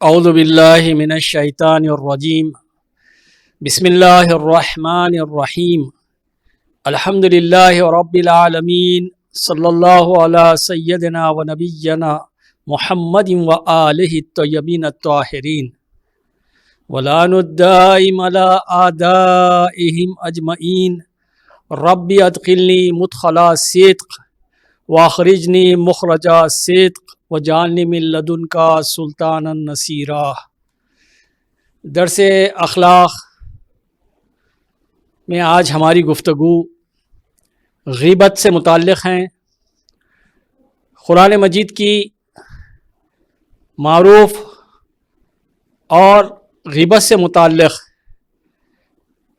اعوذ باللہ من الشیطان الرجیم بسم اللہ الرحمن الرحیم الحمد للہ رب العالمین صلی اللہ علی سیدنا و نبینا محمد و آلہ الطیبین الطاہرین ولعن الدائم علی اعدائہم اجمعین رب ادخلنی مدخلا صدق واخرجنی مخرجا صدق وجعلنی من لدنکا سلطانا نصیرا۔ درس اخلاق میں آج ہماری گفتگو غیبت سے متعلق ہیں۔ قرآن مجید کی معروف اور غیبت سے متعلق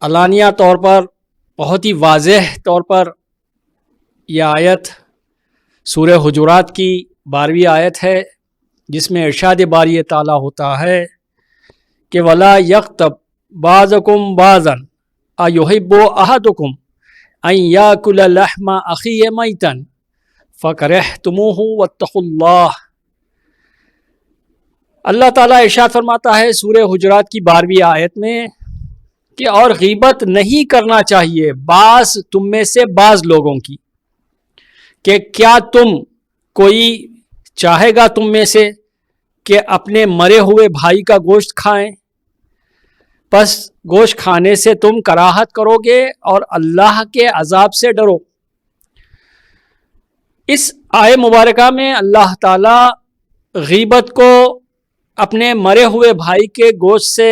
علانیہ طور پر بہت ہی واضح طور پر یہ آیت سورہ حجرات کی 12ویں آیت ہے، جس میں ارشاد باری تعالیٰ ہوتا ہے کہ وَلَا يَغْتَبْ بَعْضُكُمْ بَعْضًا أَيُحِبُّ أَحَدُكُمْ أَن يَأْكُلَ لَحْمَ أَخِيهِ مَيْتًا فَكَرِهْتُمُوهُ وَاتَّقُوا اللَّهَ۔ اللہ تعالیٰ ارشاد فرماتا ہے سورہ حجرات کی 12ویں آیت میں کہ اور غیبت نہیں کرنا چاہیے بعض تم میں سے بعض لوگوں کی، کہ کیا تم کوئی چاہے گا تم میں سے کہ اپنے مرے ہوئے بھائی کا گوشت کھائیں؟ پس گوشت کھانے سے تم کراہت کرو گے اور اللہ کے عذاب سے ڈرو۔ اس آیے مبارکہ میں اللہ تعالیٰ غیبت کو اپنے مرے ہوئے بھائی کے گوشت سے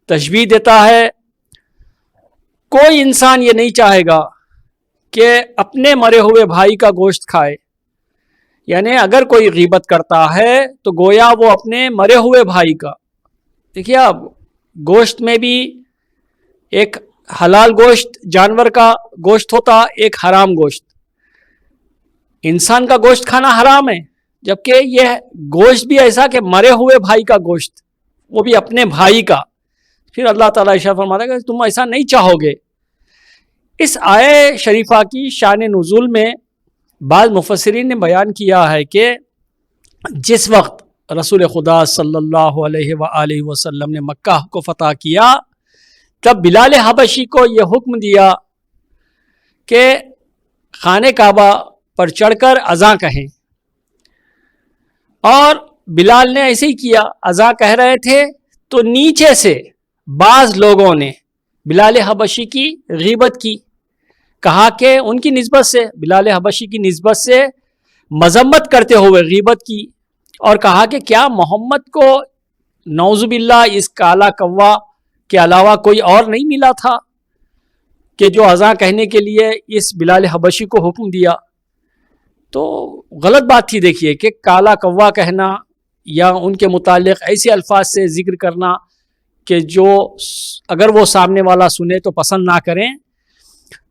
تشبیہ دیتا ہے۔ کوئی انسان یہ نہیں چاہے گا کہ اپنے مرے ہوئے بھائی کا گوشت کھائے، یعنی اگر کوئی غیبت کرتا ہے تو گویا وہ اپنے مرے ہوئے بھائی کا، دیکھیے اب گوشت میں بھی ایک حلال گوشت جانور کا گوشت ہوتا، ایک حرام گوشت۔ انسان کا گوشت کھانا حرام ہے، جبکہ یہ گوشت بھی ایسا کہ مرے ہوئے بھائی کا گوشت، وہ بھی اپنے بھائی کا۔ پھر اللہ تعالیٰ ارشاد فرماتا ہے کہ تم ایسا نہیں چاہو گے۔ اس آیے شریفہ کی شان نزول میں بعض مفسرین نے بیان کیا ہے کہ جس وقت رسول خدا صلی اللہ علیہ وآلہ وسلم نے مکہ کو فتح کیا، تب بلال حبشی کو یہ حکم دیا کہ خانہ کعبہ پر چڑھ کر اذاں کہیں، اور بلال نے ایسے ہی کیا۔ اذاں کہہ رہے تھے تو نیچے سے بعض لوگوں نے بلال حبشی کی غیبت کی، کہا کہ ان کی نسبت سے، بلال حبشی کی نسبت سے مذمت کرتے ہوئے غیبت کی، اور کہا کہ کیا محمد کو نعوذ باللہ اس کالا کوا کے علاوہ کوئی اور نہیں ملا تھا کہ جو اذاں کہنے کے لیے اس بلال حبشی کو حکم دیا؟ تو غلط بات تھی۔ دیکھیے کہ کالا کوا کہنا یا ان کے متعلق ایسے الفاظ سے ذکر کرنا کہ جو اگر وہ سامنے والا سنے تو پسند نہ کریں،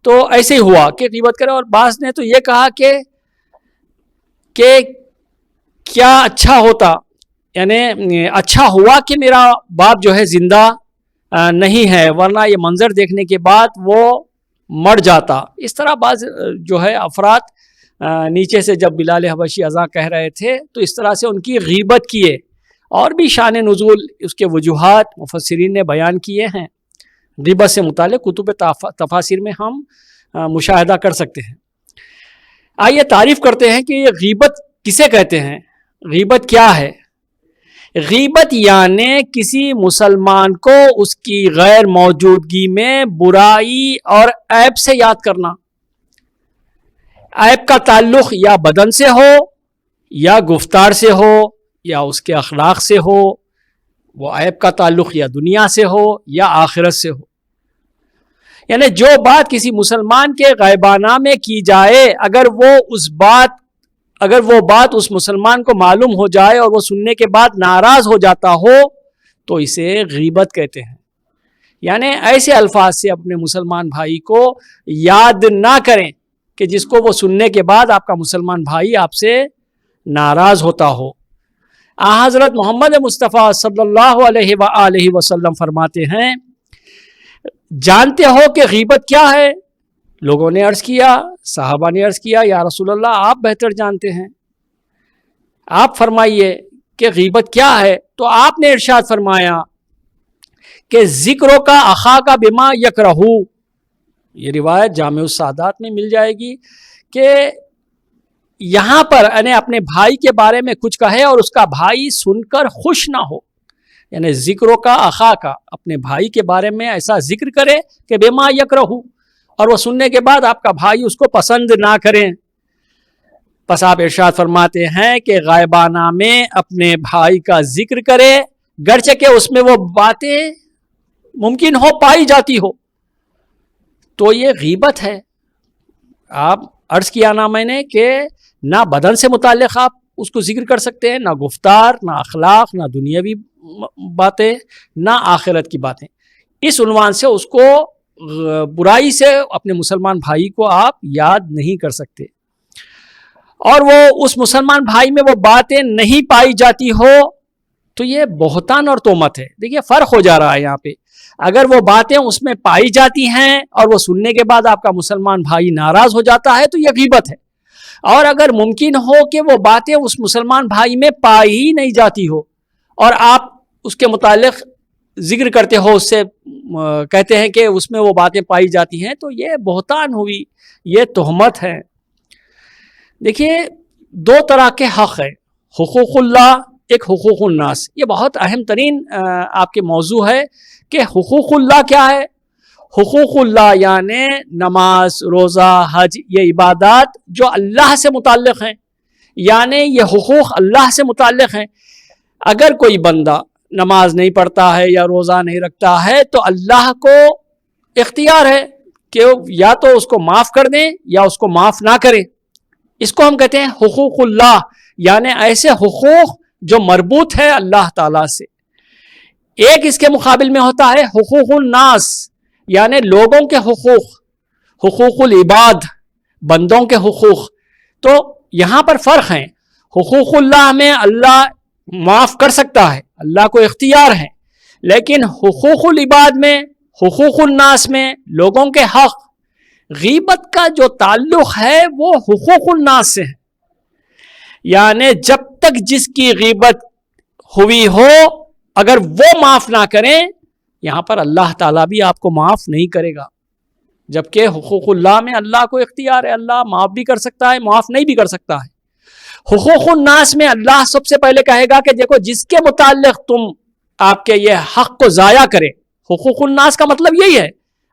تو ایسے ہی ہوا کہ غیبت کرے۔ اور بعض نے تو یہ کہا کہ کیا اچھا ہوتا، یعنی اچھا ہوا کہ میرا باپ جو ہے زندہ نہیں ہے، ورنہ یہ منظر دیکھنے کے بعد وہ مر جاتا۔ اس طرح بعض جو ہے افراد نیچے سے جب بلال حبشی اذاں کہہ رہے تھے تو اس طرح سے ان کی غیبت کیے، اور بھی شان نزول اس کے وجوہات مفسرین نے بیان کیے ہیں۔ غیبت سے متعلق کتب تفاسیر میں ہم مشاہدہ کر سکتے ہیں۔ آئیے تعریف کرتے ہیں کہ یہ غیبت کسے کہتے ہیں، غیبت کیا ہے۔ غیبت یعنی کسی مسلمان کو اس کی غیر موجودگی میں برائی اور عیب سے یاد کرنا۔ عیب کا تعلق یا بدن سے ہو، یا گفتار سے ہو، یا اس کے اخلاق سے ہو۔ وہ عیب کا تعلق یا دنیا سے ہو یا آخرت سے ہو، یعنی جو بات کسی مسلمان کے غائبانہ میں کی جائے، اگر وہ بات اس مسلمان کو معلوم ہو جائے اور وہ سننے کے بعد ناراض ہو جاتا ہو تو اسے غیبت کہتے ہیں۔ یعنی ایسے الفاظ سے اپنے مسلمان بھائی کو یاد نہ کریں کہ جس کو وہ سننے کے بعد آپ کا مسلمان بھائی آپ سے ناراض ہوتا ہو۔ حضرت محمد مصطفیٰ صلی اللہ علیہ وآلہ وسلم فرماتے ہیں، جانتے ہو کہ غیبت کیا ہے؟ لوگوں نے عرض کیا، صحابہ نے عرض کیا، یا رسول اللہ آپ بہتر جانتے ہیں، آپ فرمائیے کہ غیبت کیا ہے، تو آپ نے ارشاد فرمایا کہ ذکروں کا اخا کا بما یکرہ، یہ روایت جامع السعادات میں مل جائے گی کہ یہاں پر یعنی اپنے بھائی کے بارے میں کچھ کہے اور اس کا بھائی سن کر خوش نہ ہو، یعنی ذکروں کا اخا کا، اپنے بھائی کے بارے میں ایسا ذکر کرے کہ بما یکرہ، اور وہ سننے کے بعد آپ کا بھائی اس کو پسند نہ کریں. پس آپ ارشاد فرماتے ہیں کہ غائبانہ میں اپنے بھائی کا ذکر کرے، گرچہ کہ اس میں وہ باتیں ممکن ہو پائی جاتی ہو، تو یہ غیبت ہے. آپ عرض کیا نا میں نے کہ نہ بدن سے متعلق آپ اس کو ذکر کر سکتے ہیں، نہ گفتار، نہ اخلاق، نہ دنیاوی باتیں، نہ آخرت کی باتیں. اس عنوان سے اس کو برائی سے اپنے مسلمان بھائی کو آپ یاد نہیں کر سکتے، اور وہ اس مسلمان بھائی میں وہ باتیں نہیں پائی جاتی ہو تو یہ بہتان اور تہمت ہے. دیکھیے فرق ہو جا رہا ہے یہاں پہ. اگر وہ باتیں اس میں پائی جاتی ہیں اور وہ سننے کے بعد آپ کا مسلمان بھائی ناراض ہو جاتا ہے تو یہ غیبت ہے. اور اگر ممکن ہو کہ وہ باتیں اس مسلمان بھائی میں پائی ہی نہیں جاتی ہو اور آپ اس کے متعلق ذکر کرتے ہو، اس سے کہتے ہیں کہ اس میں وہ باتیں پائی جاتی ہیں، تو یہ بہتان ہوئی، یہ تہمت ہے. دیکھیے دو طرح کے حق ہیں، حقوق اللہ، ایک حقوق الناس. یہ بہت اہم ترین آپ کے موضوع ہے کہ حقوق اللہ کیا ہے. حقوق اللہ یعنی نماز، روزہ، حج، یہ عبادات جو اللہ سے متعلق ہیں، یعنی یہ حقوق اللہ سے متعلق ہیں. اگر کوئی بندہ نماز نہیں پڑھتا ہے یا روزہ نہیں رکھتا ہے تو اللہ کو اختیار ہے کہ یا تو اس کو معاف کر دیں یا اس کو معاف نہ کریں. اس کو ہم کہتے ہیں حقوق اللہ، یعنی ایسے حقوق جو مربوط ہے اللہ تعالیٰ سے. ایک اس کے مقابل میں ہوتا ہے حقوق الناس، یعنی لوگوں کے حقوق، حقوق العباد، بندوں کے حقوق. تو یہاں پر فرق ہے. حقوق اللہ میں اللہ معاف کر سکتا ہے، اللہ کو اختیار ہے، لیکن حقوق العباد میں، حقوق الناس میں، لوگوں کے حق، غیبت کا جو تعلق ہے وہ حقوق الناس سے ہے. یعنی جب تک جس کی غیبت ہوئی ہو اگر وہ معاف نہ کریں، یہاں پر اللہ تعالیٰ بھی آپ کو معاف نہیں کرے گا. جبکہ حقوق اللہ میں اللہ کو اختیار ہے، اللہ معاف بھی کر سکتا ہے، معاف نہیں بھی کر سکتا ہے. حقوق الناس میں اللہ سب سے پہلے کہے گا کہ دیکھو جس کے متعلق تم آپ کے یہ حق کو ضائع کرے. حقوق الناس کا مطلب یہی ہے،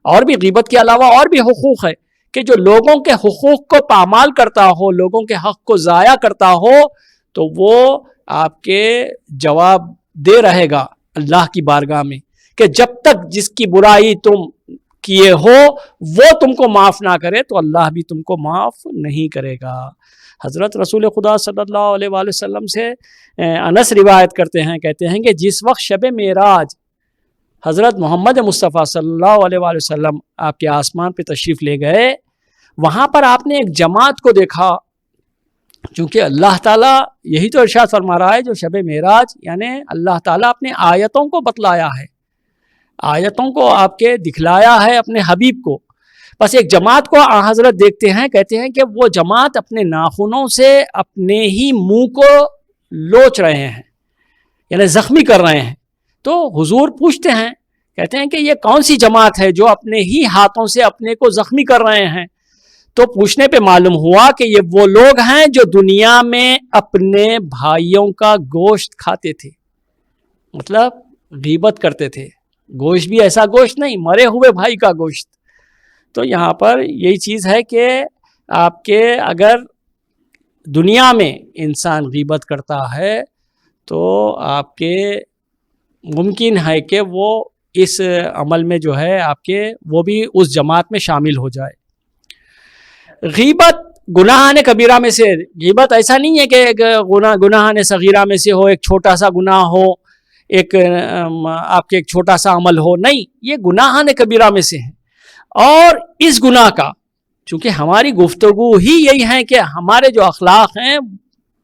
اور بھی غیبت کے علاوہ اور بھی حقوق ہے کہ جو لوگوں کے حقوق کو پامال کرتا ہو، لوگوں کے حق کو ضائع کرتا ہو، تو وہ آپ کے جواب دے رہے گا اللہ کی بارگاہ میں کہ جب تک جس کی برائی تم کیے ہو وہ تم کو معاف نہ کرے تو اللہ بھی تم کو معاف نہیں کرے گا. حضرت رسول خدا صلی اللہ علیہ وآلہ وسلم سے انس روایت کرتے ہیں، کہتے ہیں کہ جس وقت شب معراج حضرت محمد مصطفیٰ صلی اللہ علیہ وآلہ وسلم آپ کے آسمان پہ تشریف لے گئے، وہاں پر آپ نے ایک جماعت کو دیکھا. چونکہ اللہ تعالیٰ یہی تو ارشاد فرما رہا ہے جو شب معراج، یعنی اللہ تعالیٰ اپنے آیتوں کو بتلایا ہے، آیتوں کو آپ کے دکھلایا ہے اپنے حبیب کو. بس ایک جماعت کو حضرت دیکھتے ہیں، کہتے ہیں کہ وہ جماعت اپنے ناخنوں سے اپنے ہی منہ کو لوچ رہے ہیں، یعنی زخمی کر رہے ہیں. تو حضور پوچھتے ہیں، کہتے ہیں کہ یہ کون سی جماعت ہے جو اپنے ہی ہاتھوں سے اپنے کو زخمی کر رہے ہیں؟ تو پوچھنے پہ معلوم ہوا کہ یہ وہ لوگ ہیں جو دنیا میں اپنے بھائیوں کا گوشت کھاتے تھے، مطلب غیبت کرتے تھے. گوشت بھی ایسا گوشت نہیں، مرے ہوئے بھائی کا گوشت. تو یہاں پر یہی چیز ہے کہ آپ کے اگر دنیا میں انسان غیبت کرتا ہے تو آپ کے ممکن ہے کہ وہ اس عمل میں جو ہے آپ کے وہ بھی اس جماعت میں شامل ہو جائے. غیبت گناہ کبیرہ میں سے، غیبت ایسا نہیں ہے کہ گناہ صغیرہ میں سے ہو، ایک چھوٹا سا گناہ ہو، ایک آپ کے ایک چھوٹا سا عمل ہو، نہیں، یہ گناہ کبیرہ میں سے ہے. اور اس گناہ کا چونکہ ہماری گفتگو ہی یہی ہے کہ ہمارے جو اخلاق ہیں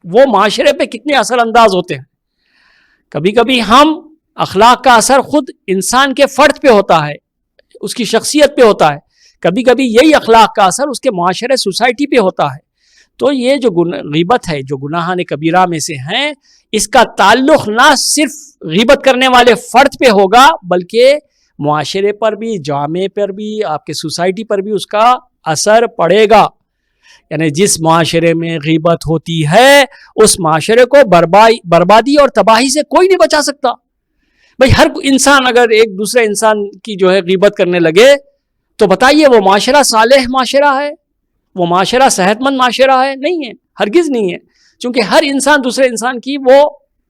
وہ معاشرے پہ کتنے اثر انداز ہوتے ہیں. کبھی کبھی ہم اخلاق کا اثر خود انسان کے فرد پہ ہوتا ہے، اس کی شخصیت پہ ہوتا ہے، کبھی کبھی یہی اخلاق کا اثر اس کے معاشرے سوسائٹی پہ ہوتا ہے. تو یہ جو غیبت ہے جو گناہ کبیرہ میں سے ہیں، اس کا تعلق نہ صرف غیبت کرنے والے فرد پہ ہوگا بلکہ معاشرے پر بھی، جامعے پر بھی، آپ کے سوسائٹی پر بھی اس کا اثر پڑے گا۔ یعنی جس معاشرے میں غیبت ہوتی ہے اس معاشرے کو بربادی اور تباہی سے کوئی نہیں بچا سکتا۔ بھئی ہر انسان اگر ایک دوسرے انسان کی جو ہے غیبت کرنے لگے تو بتائیے وہ معاشرہ صالح معاشرہ ہے؟ وہ معاشرہ صحت مند معاشرہ ہے؟ نہیں ہے، ہرگز نہیں ہے، چونکہ ہر انسان دوسرے انسان کی وہ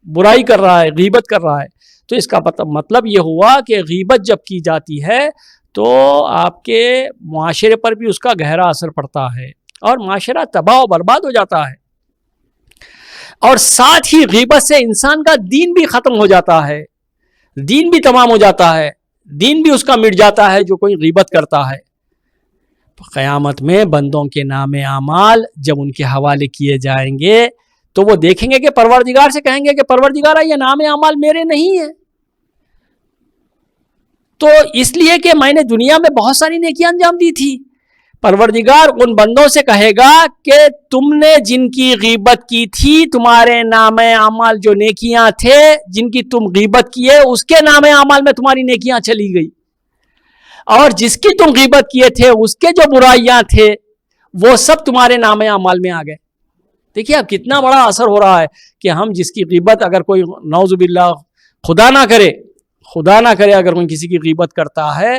برائی کر رہا ہے، غیبت کر رہا ہے۔ تو اس کا مطلب یہ ہوا کہ غیبت جب کی جاتی ہے تو آپ کے معاشرے پر بھی اس کا گہرا اثر پڑتا ہے اور معاشرہ تباہ و برباد ہو جاتا ہے، اور ساتھ ہی غیبت سے انسان کا دین بھی ختم ہو جاتا ہے، دین بھی تمام ہو جاتا ہے، دین بھی اس کا مٹ جاتا ہے جو کوئی غیبت کرتا ہے۔ قیامت میں بندوں کے نام اعمال جب ان کے حوالے کیے جائیں گے تو وہ دیکھیں گے کہ پروردگار سے کہیں گے کہ پروردگارہ یہ نام اعمال میرے نہیں ہیں، تو اس لیے کہ میں نے دنیا میں بہت ساری نیکیاں انجام دی تھی۔ پروردگار ان بندوں سے کہے گا کہ تم نے جن کی غیبت کی تھی، تمہارے نام اعمال جو نیکیاں تھے جن کی تم غیبت کیے اس کے نام اعمال میں تمہاری نیکیاں چلی گئی، اور جس کی تم غیبت کیے تھے اس کے جو برائیاں تھے وہ سب تمہارے نام اعمال میں آ گئے۔ دیکھیے اب کتنا بڑا اثر ہو رہا ہے کہ ہم جس کی غیبت، اگر کوئی نعوذ باللہ خدا نہ کرے اگر کوئی کسی کی غیبت کرتا ہے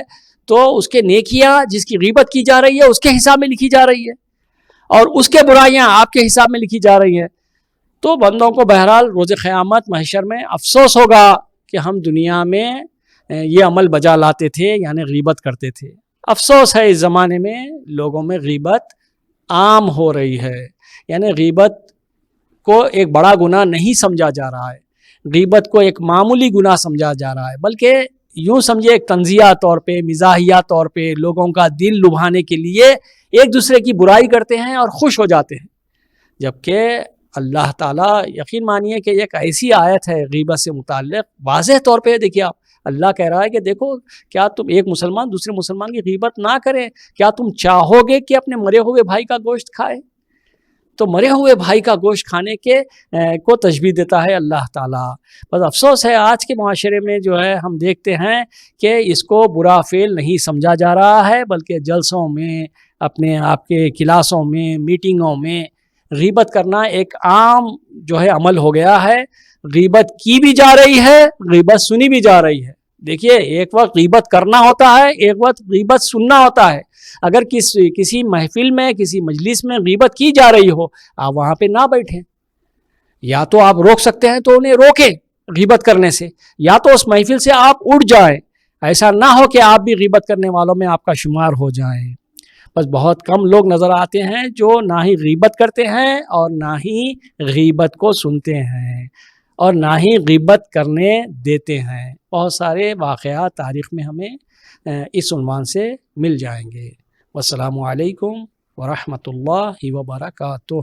تو اس کے نیکیاں جس کی غیبت کی جا رہی ہے اس کے حساب میں لکھی جا رہی ہے، اور اس کے برائیاں آپ کے حساب میں لکھی جا رہی ہیں۔ تو بندوں کو بہرحال روز قیامت محشر میں افسوس ہوگا کہ ہم دنیا میں یہ عمل بجا لاتے تھے، یعنی غیبت کرتے تھے۔ افسوس ہے اس زمانے میں لوگوں میں غیبت عام ہو رہی ہے، یعنی غیبت کو ایک بڑا گناہ نہیں سمجھا جا رہا ہے، غیبت کو ایک معمولی گناہ سمجھا جا رہا ہے، بلکہ یوں سمجھے ایک تنزیہ طور پہ، مزاحیہ طور پہ لوگوں کا دل لبھانے کے لیے ایک دوسرے کی برائی کرتے ہیں اور خوش ہو جاتے ہیں، جبکہ اللہ تعالیٰ یقین مانیے کہ ایک ایسی آیت ہے غیبت سے متعلق، واضح طور پہ دیکھیے آپ، اللہ کہہ رہا ہے کہ دیکھو کیا تم ایک مسلمان دوسرے مسلمان کی غیبت نہ کرے؟ کیا تم چاہو گے کہ اپنے مرے ہوئے بھائی کا گوشت کھائے؟ تو مرے ہوئے بھائی کا گوشت کھانے کے کو تشبیہ دیتا ہے اللہ تعالیٰ۔ بس افسوس ہے آج کے معاشرے میں جو ہے ہم دیکھتے ہیں کہ اس کو برا فعل نہیں سمجھا جا رہا ہے، بلکہ جلسوں میں، اپنے آپ کے کلاسوں میں، میٹنگوں میں غیبت کرنا ایک عام جو ہے عمل ہو گیا ہے۔ غیبت کی بھی جا رہی ہے، غیبت سنی بھی جا رہی ہے۔ دیکھیے ایک وقت غیبت کرنا ہوتا ہے، ایک وقت غیبت سننا ہوتا ہے۔ اگر کسی محفل میں، کسی مجلس میں غیبت کی جا رہی ہو، آپ وہاں پہ نہ بیٹھیں، یا تو آپ روک سکتے ہیں تو انہیں روکیں غیبت کرنے سے، یا تو اس محفل سے آپ اٹھ جائیں۔ ایسا نہ ہو کہ آپ بھی غیبت کرنے والوں میں آپ کا شمار ہو جائیں۔ بس بہت کم لوگ نظر آتے ہیں جو نہ ہی غیبت کرتے ہیں اور نہ ہی غیبت کو سنتے ہیں اور نہ ہی غیبت کرنے دیتے ہیں۔ بہت سارے واقعات تاریخ میں ہمیں اس عنوان سے مل جائیں گے۔ والسلام علیکم ورحمۃ اللہ وبرکاتہ۔